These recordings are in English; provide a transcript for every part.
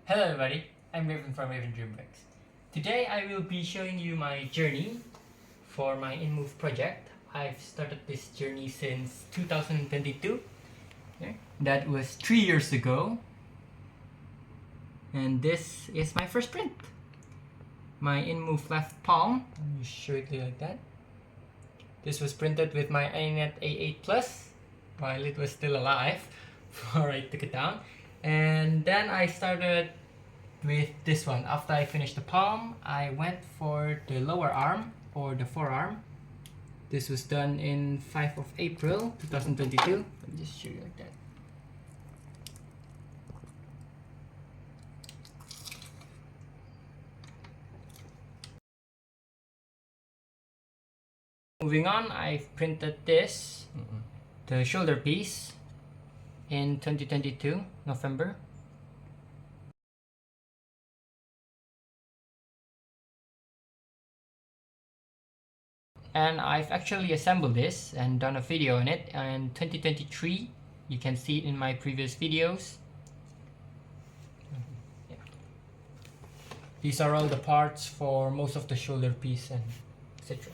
Hello everybody, I'm Raven from Raven Dreamworks. Today I will be showing you my journey for my Inmoov project. I've started this journey since 2022. That was 3 years ago. And this is my first print. My Inmoov left palm. Let me show it to you like that. This was printed with my iNet A8 Plus while it was still alive before I took it down. And then I started with this one. After I finished the palm, I went for the lower arm or the forearm. This was done in 5th of April 2022. Let me just show you like that. Moving on, I've printed this, the shoulder piece, in 2022, November. And I've actually assembled this and done a video on it in 2023. You can see it in my previous videos. Yeah. These are all the parts for most of the shoulder piece and etc.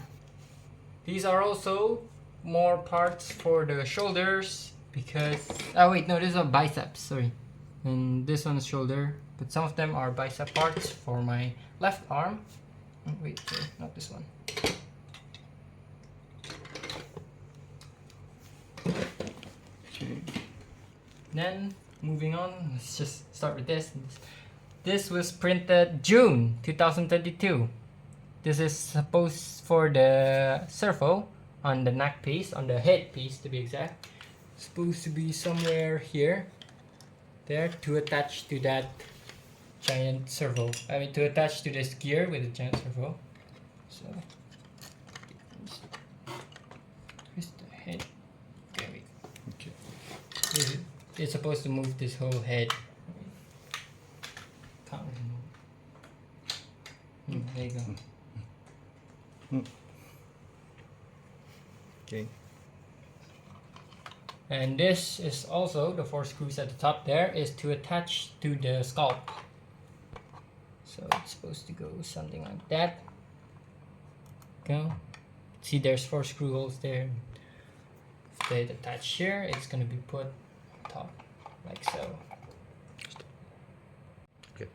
These are also more parts for the shoulders because... Oh wait, no, these are biceps, sorry. And this one's shoulder, but some of them are bicep parts for my left arm. Oh, wait, sorry, not this one. Then moving on, let's just start with this. This was printed June 2022. This is supposed for the servo on the neck piece, on the head piece to be exact. It's supposed to be somewhere here, there, to attach to that giant servo. I mean, to attach to this gear with a giant servo. So, where's the head? Okay, wait. Okay. It's supposed to move this whole head. Can't really move. There you go. Okay. And this is also the 4 screws at the top there is to attach to the scalp. So it's supposed to go something like that. Go. See, there's 4 screw holes there. If they attach here, it's gonna be put on top like so. Okay.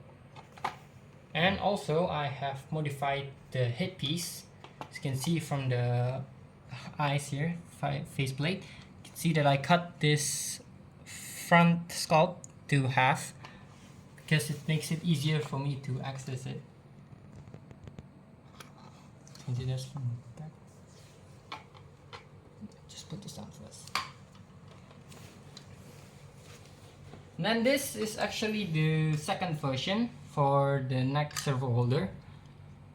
And also I have modified the headpiece. As you can see from the eyes here, faceplate, you can see that I cut this front sculpt to half because it makes it easier for me to access it. Can you see this from the back? Just put this down first. And then this is actually the second version for the neck servo holder.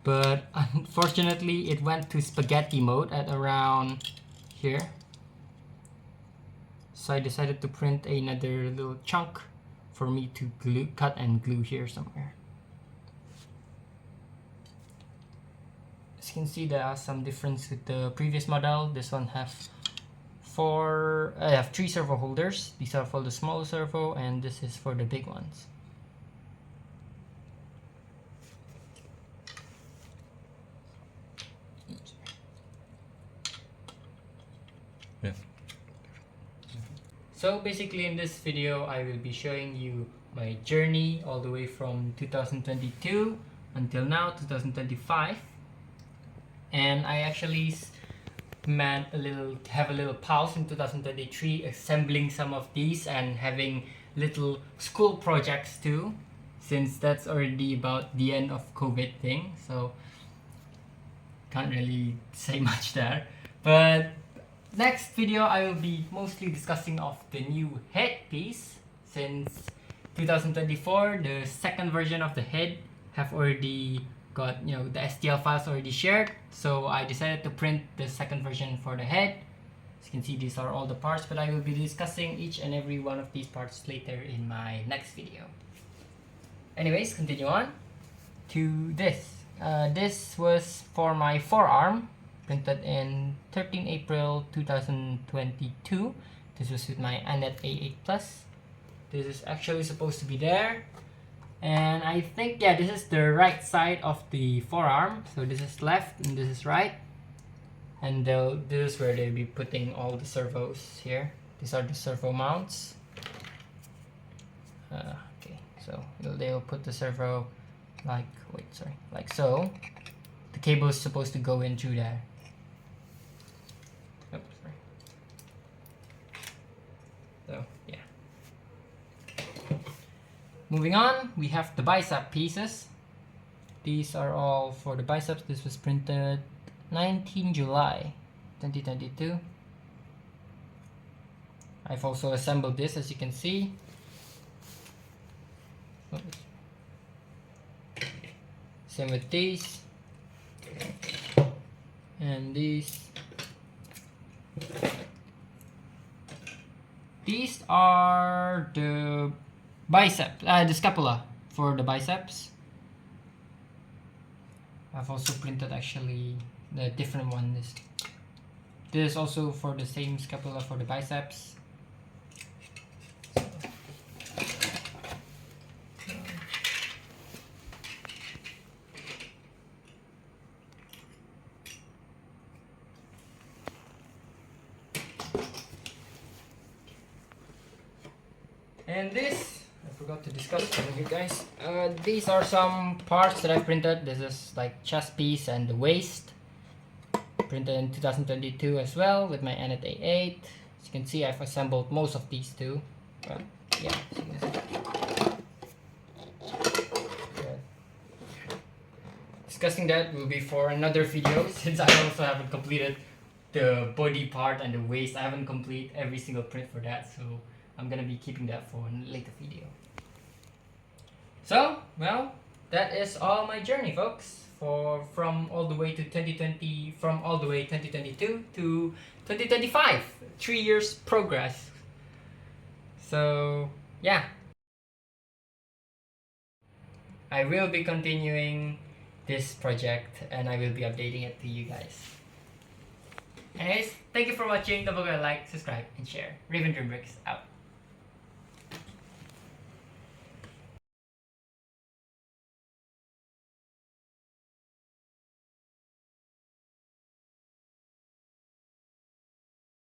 But unfortunately it went to spaghetti mode at around here. So I decided to print another little chunk for me to cut and glue here somewhere. As you can see, there are some difference with the previous model. This one have 3 servo holders. These are for the small servo and this is for the big ones. Yeah. So basically in this video I will be showing you my journey all the way from 2022 until now 2025, and I actually have a little pause in 2023 assembling some of these and having little school projects too, since that's already about the end of COVID thing, so can't really say much there. But next video I will be mostly discussing of the new head piece, since 2024 the second version of the head have already got, you know, the STL files already shared, so I decided to print the second version for the head. As you can see, these are all the parts, but I will be discussing each and every one of these parts later in my next video. Anyways, continue on to this. This was for my forearm, printed in 13 April 2022. This was with my iNet A8 Plus. This is actually supposed to be there. And I think, yeah, this is the right side of the forearm. So this is left and this is right. And this is where they'll be putting all the servos here. These are the servo mounts. Okay, so they'll put the servo like, like so. The cable is supposed to go in through there. Oops, sorry. So, yeah. Moving on, we have the bicep pieces. These are all for the biceps. This was printed 19 July 2022. I've also assembled this, as you can see. Oops. Same with these. And these. These are the the scapula for the biceps. I've also printed actually the different one. This is also for the same scapula for the biceps. And this, I forgot to discuss with you guys. These are some parts that I printed. This is like chest piece and the waist. Printed in 2022 as well with my Anet A8. As you can see, I've assembled most of these too. Yeah, as you can see. Yeah. Discussing that will be for another video since I also haven't completed the body part and the waist. I haven't completed every single print for that, so I'm gonna be keeping that for a later video. So, well, that is all my journey, folks. From all the way 2022 to 2025. 3 years progress. So, yeah. I will be continuing this project and I will be updating it to you guys. Anyways, thank you for watching. Don't forget to like, subscribe, and share. Raven Dream Bricks out.